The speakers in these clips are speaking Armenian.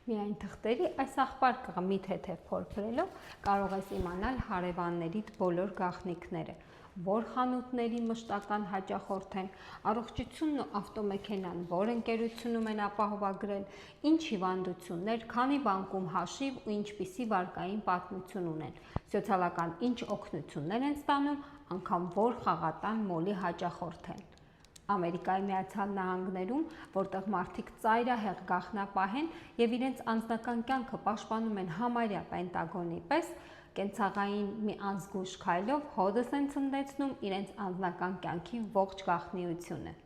Միայն թղթերի այս աղբարկը մի թեթև փորփրելով կարող ես իմանալ հարևաններիդ բոլոր գաղտնիքները, որ խանութների մշտական հաճախորդ են, առողջությունն ու ավտոմեքենան որ ընկերությունում են ապահովագրել, ինչ հիվանդություններ, քանի բանկում հաշիվ ու ինչպիսի վարկային պատմություն ունեն, սոցիալական ինչ օգնություններ են ստանում, անգամ որ խաղատան մոլի հաճախորդ են։ Ամերիկայի Միացյալ Նահանգներում, որտեղ մարդիկ ծայրահեղ գաղտնապահ են և իրենց անձնական կյանքը պաշտպանում են համարյա Պենտագոնի պես, կենցաղային մի անզգույշ քայլով հօդս են ցնդեցնում իրենց անձնական կյանքի ողջ գաղտնիությունը։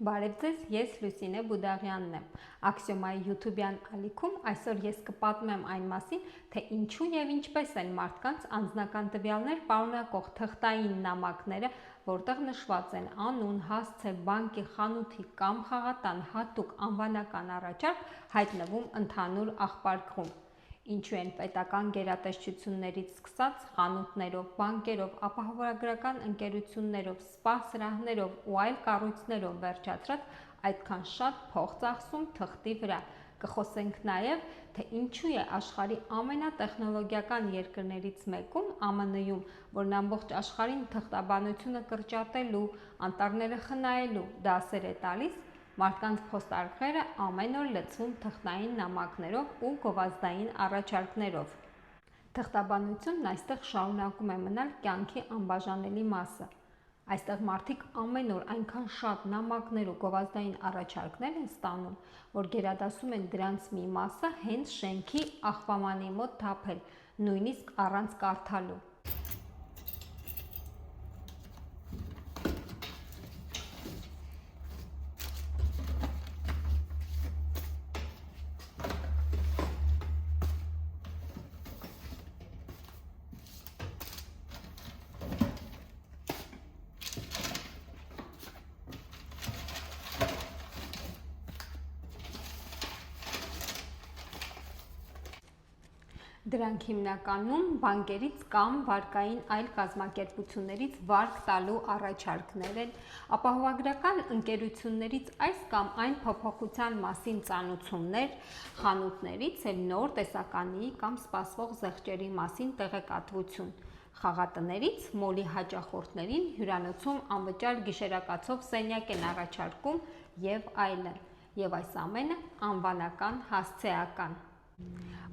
Բարև ձեզ, ես Լուսինե Բուդաղյանն եմ։ Աքսիոմայի յութուբյան ալիքում այսօր ես կպատմեմ այն մասին, թե ինչու և ինչպես են մարդկանց անձնական տվյալներ պարունակող թղթային նամակները, որտեղ նշված են անուն, հասցե, բանկի, խանութի կամ խաղատան հատուկ անվանական առաջարկ, հայտնվում ընդհանուր աղբարկում։ Ինչու են պետական գերատեսչություններից սկսած խանութներով, բանկերով, ապահովագրական ընկերություններով, սպա սրահներով ու այլ կառույցներով վերջացրած այդքան շատ փող ծախսում թղթի վրա։ Կխոսենք նաև, թե ինչու է աշխարհի ամենատեխնոլոգիական երկրներից մեկում ԱՄՆ-ում, որն ամբողջ աշխարհին թղթաբանությունը կրճատելու, անտառները խնայելու դասեր է տալիս, մարդկանց փոստարկղերը ամեն օր լցվում թղթային նամակներով ու գովազդային առաջարկներով։ Թղթաբանությունն այստեղ շարունակում է մնալ կյանքի անբաժանելի մասը։ Այստեղ մարդիկ ամեն օր այնքան շատ նամակներ ու գովազդային առաջարկներ են ստանում, որ գերադասում են դրանց մի մասը հենց շենքի աղբամանի մոտ թափել, նույնիսկ առանց կարդալու։ Դրանք հիմնականում բանկերից կամ վարկային այլ կազմակերպություններից վարկ տալու առաջարկներ են, ապահովագրական ընկերություններից այս կամ այն փոփոխության մասին ծանուցումներ, խանութներից էլ նոր տեսականի կամ սպասվող զեղչերի մասին տեղեկատվություն, խաղատներից մոլի հաճախորդներին հյուրանոցում անվճար գիշերակացով սենյակ են առաջարկում և այլն, և այս ամենը անվանական հասցեական։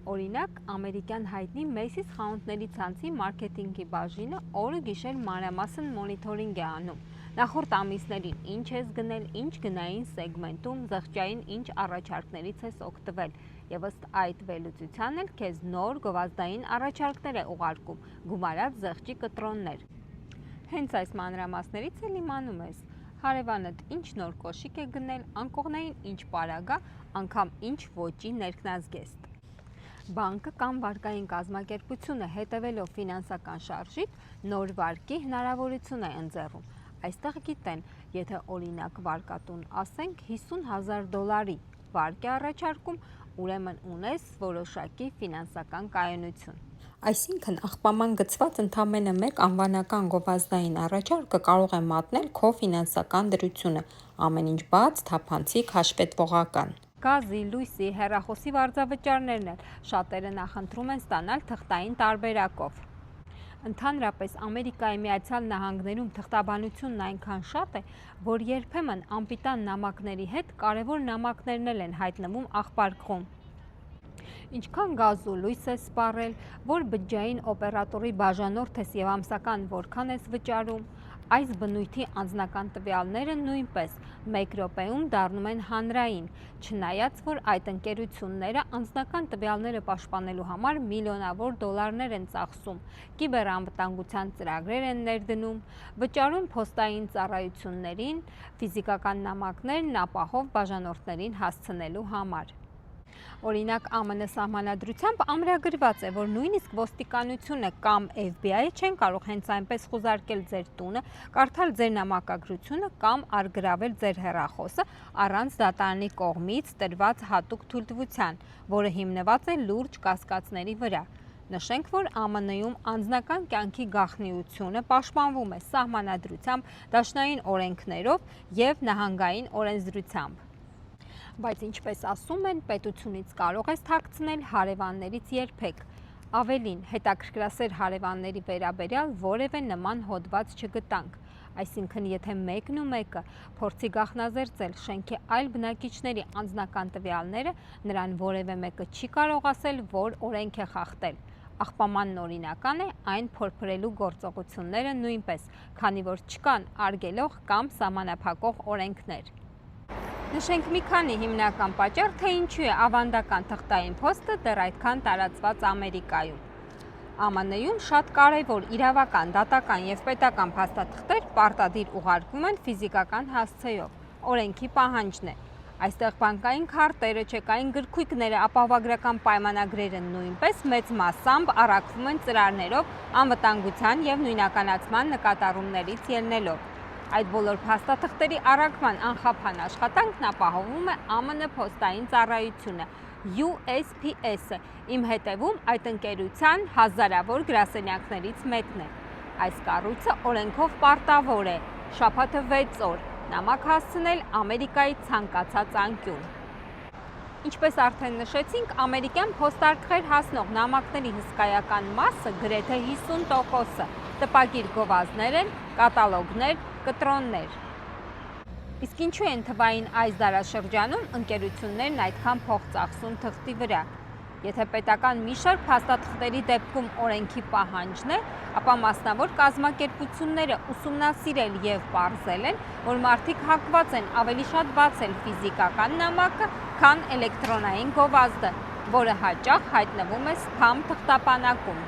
Օրինակ, ամերիկյան հայտնի Macy's խանութների ցանցի մարքեթինգի բաժինը օրը գիշեր մանրամասն մոնիթորինգ է անում։ Նախորդ ամիսներին ինչ ես գնել, ինչ գնային սեգմենտում, զեղչային ինչ առաջարկներից ես օգտվել, և ըստ այդ վերլուծության էլ քեզ նոր գովազդային առաջարկներ է ուղարկում, գումարած զեղչի կտրոններ։ Հենց այս մանրամասներից էլ իմանում ես հարևանդ ինչ նոր կոշիկ է գնել, անկողնային ինչ պարագա, անգամ ինչ ոճի ներքնազգեստ։ Բանկը կամ վարկային կազմակերպությունը հետևելով ֆինանսական շարժիտ նոր վարկի հնարավորություն է ընձեռում։ Այստեղ գիտեն, եթե օրինակ վարկատուն ասենք $50,000 վարկ է առաջարկում, ուրեմն ունես որոշակի ֆինանսական կայունություն։ Այսինքն աղբաման գծված ընդամենը մեկ անվանական գովազդային առաջարկը կարող է մատնել քո ֆինանսական դրությունը, ամեն ինչ բաց, թափանցիկ, հաշվետվողական։ Գազի, լույսի, հեռախոսի վարձավճարներն էլ շատերը նախընտրում են ստանալ թղթային տարբերակով։ Ընդհանրապես Ամերիկայի Միացյալ Նահանգներում թղթաբանությունն այնքան շատ է, որ երբեմն անպիտան նամակների հետ կարևոր նամակներն էլ են հայտնվում աղբարկում։ Ինչքան գազ ու լույս ես սպառել, որ բջջային օպերատորի բաժանորդ ես և ամսական որքան ես վճարում, այս բնույթի անձնական տվյալները նույնպես մեկ րոպեում դառնում են հանրային, չնայած որ այդ ընկերությունները անձնական տվյալները պաշտպանելու համար միլիոնավոր դոլարներ են ծախսում, կիբերանվտանգության ծրագրեր են ներդնում, վճարում փոստային ծառայություններին, ֆիզիկական նամակներն ապահով բաժանորդներին հասցնելու համար։ Օրինակ ԱՄՆ սահմանադրությամբ ամրագրված է, որ նույնիսկ ոստիկանությունը կամ FBI-ը չեն կարող հենց այնպես խուզարկել ձեր տունը, կարդալ ձեր նամակագրությունը կամ առգրավել ձեր հեռախոսը առանց դատարանի կողմից տրված հատուկ թույլտվության, որը հիմնված է լուրջ կասկածների վրա։ Նշենք, որ ԱՄՆ-ում անձնական կյանքի գաղտնիությունը պաշտպանվում է սահմանադրությամբ, դաշնային օրենքներով և նահանգային օրենսդրությամբ։ Բայց ինչպես ասում են, պետությունից կարող ես թաքցնել, հարևաններից երբեք։ Ավելին, հետաքրքրասեր հարևանների վերաբերյալ որևէ նման հոդված չգտանք։ Այսինքն, եթե մեկն ու մեկը փորձի գաղտնազերծել շենքի այլ բնակիչների անձնական տվյալները, նրան որևէ մեկը չի կարող ասել, որ օրենք է խախտել։ Աղբամանն օրինական է, այն փորփրելու գործողությունները նույնպես, քանի որ չկան արգելող կամ սահմանափակող օրենքներ։ Նշենք մի քանի հիմնական պատճառ, թե ինչու է ավանդական թղթային փոստը դեռ այդքան տարածված Ամերիկայում։ ԱՄՆ-ում շատ կարևոր իրավական, դատական և պետական փաստաթղթեր պարտադիր ուղարկվում են ֆիզիկական հասցեով, օրենքի պահանջն է։ Այստեղ բանկային քարտերը, չեկային գրքույկները, ապահովագրական պայմանագրերը նույնպես մեծ մասամբ առաքվում են ծրարներով անվտանգության և նույնականացման նկատառումներից ելնելով։ Այդ բոլոր փաստաթղթերի առաքման անխափան աշխատանքն ապահովում է ԱՄՆ փոստային ծառայությունը USPS-ը, իմ հետևում այդ ընկերության հազարավոր գրասենյակներից մեկն է։ Այս կառույցը օրենքով պարտավոր է շաբաթը 6 օր նամակ հասցնել Ամերիկայի ցանկացած անկյուն։ Ինչպես արդեն նշեցինք, ամերիկյան փոստարկղեր հասնող նամակների հսկայական մասը, գրեթե 50%-ը, տպագիր գովազդներ են, կատալոգներ, կտրոններ։ Իսկ ինչու են թվային այս դարաշրջանում ընկերություններն այդքան փող ծախսում թղթի վրա։ Եթե պետական մի շարք փաստաթղթերի դեպքում օրենքի պահանջն է, ապա մասնավոր կազմակերպությունները ուսումնասիրել և պարզել են, որ մարդիկ հակված են ավելի շատ բացել ֆիզիկական նամակը, քան էլեկտրոնային գովազդը, որը հաճախ հայտնվում է սփամ թղթապանակում։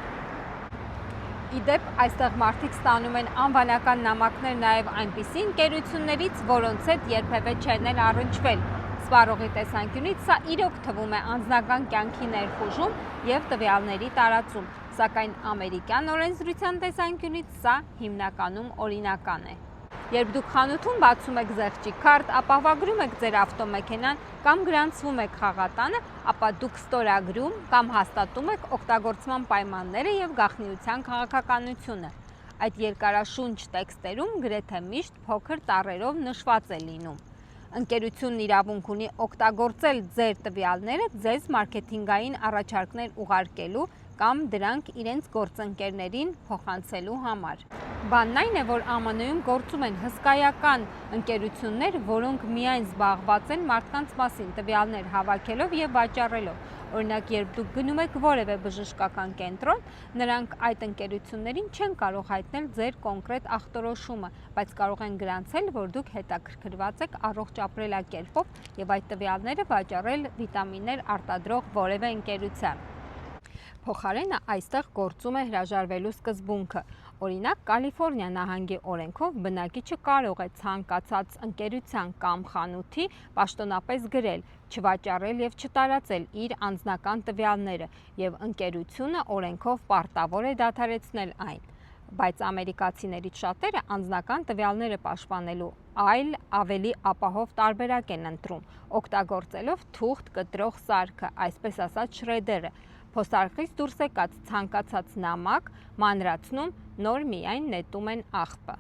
Իդեպ, այստեղ մարդիկ ստանում են անվանական նամակներ նաև այնպիսի ընկերություններից, որոնց հետ երբևէ չեն էլ առնչվել։ Սպառողի տեսանկյունից սա իրոք թվում է անձնական կյանքի ներխուժում և տվյալների տարածում, սակայն ամերիկյան օրենսդրության տեսանկյունից սա հիմնականում օրինական է։ Երբ դուք խանութում բացում եք զեղչի քարտ, ապահովագրում եք ձեր ավտոմեքենան կամ գրանցվում եք խաղատանը, ապա դուք ստորագրում կամ հաստատում եք օգտագործման պայմանները և գաղտնիության քաղաքականությունը։ Այդ երկարաշունչ տեքստերում գրեթե միշտ փոքր տառերով նշված է լինում։ Ընկերությունն իրավունք ունի օգտագործել ձեր տվյալները ձեզ մարքեթինգային առաջարկներ ուղարկելու կամ դրանք իրենց գործընկերներին փոխանցելու համար։ Բանն այն է, որ ԱՄՆ-ում գործում են հսկայական ընկերություններ, որոնք միայն զբաղված են մարդկանց մասին տվյալներ հավաքելով և վաճառելով։ Օրինակ, երբ դուք գնում եք որևէ բժշկական կենտրոն, նրանք այդ ընկերություններին չեն կարող հայտնել ձեր կոնկրետ ախտորոշումը, բայց կարող են գրանցել, որ դուք հետաքրքրված եք առողջ ապրելակերպով և այդ տվյալները վաճառել վիտամիններ արտադրող որևէ ընկերության։ Փոխարենը այստեղ գործում է հրաժարվելու սկզբունքը։ Օրինակ, Կալիֆոռնիա նահանգի օրենքով բնակիչը կարող է ցանկացած ընկերության կամ խանութի պաշտոնապես գրել, չվաճառել և չտարածել իր անձնական տվյալները, և ընկերությունը օրենքով պարտավոր է դադարեցնել այն։ Բայց ամերիկացիներից շատերը անձնական տվյալները պաշտպանելու այլ ավելի ապահով տարբերակ են ընտրում, օգտագործելով թուղթ կտրող սարքը, այսպես ասած շրեդերը։ Փոստարկղից դուրս եկած ցանկացած նամակ մանրացնում, նոր միայն նետում են աղբը։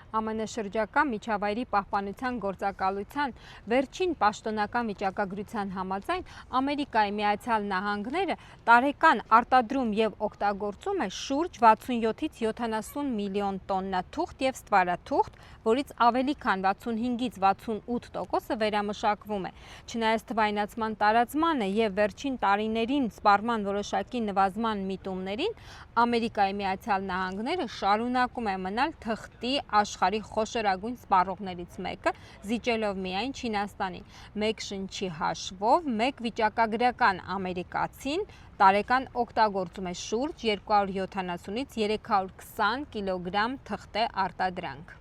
ԱՄՆ շրջակա միջավայրի պահպանության գործակալության վերջին պաշտոնական վիճակագրության համաձայն Ամերիկայի Միացյալ Նահանգները տարեկան արտադրում և օգտագործում է շուրջ 67-ից 70 միլիոն տոննա թուղթ և ստվարաթուղթ, որից ավելի քան 65-ից 68%-ը վերամշակվում է։ Չնայած թվայնացման տարածմանը և վերջին տարիներին սպառման որոշակի նվազման միտումներին, Ամերիկայի Միացյալ Նահանգները շարունակում է մնալ թղթի աշխարհի խոշորագույն սպառողներից մեկը, զիջելով միայն Չինաստանին։ Մեկ շնչի հաշվով, մեկ վիճակագրական ամերիկացին տարեկան օգտագործում է շուրջ 270-ից 320 կիլոգրամ թղթե արտադրանք։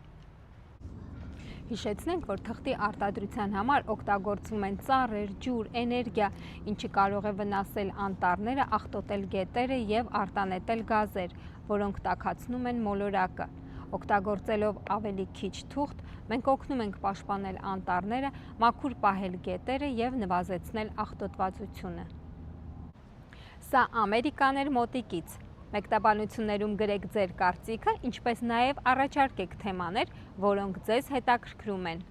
Հիշեցնենք, որ թղթի արտադրության համար օգտագործվում են ծառեր, ջուր, էներգիա, ինչը կարող է վնասել անտառները, աղտոտել գետերը և արտանետել գազեր, որոնք տաքացնում են մոլորակը։ Օգտագործելով ավելի քիչ թուղթ, մենք օգնում ենք պաշտպանել անտառները, մաքուր պահել գետերը և նվազեցնել աղտոտվածությունը։ Սա Ամերիկան էր մոտիկից։ Մեկնաբանություններում գրեք ձեր կարծիքը, ինչպես նաև առաջարկեք թեմաներ, որոնք ձեզ հետաքրքրում են։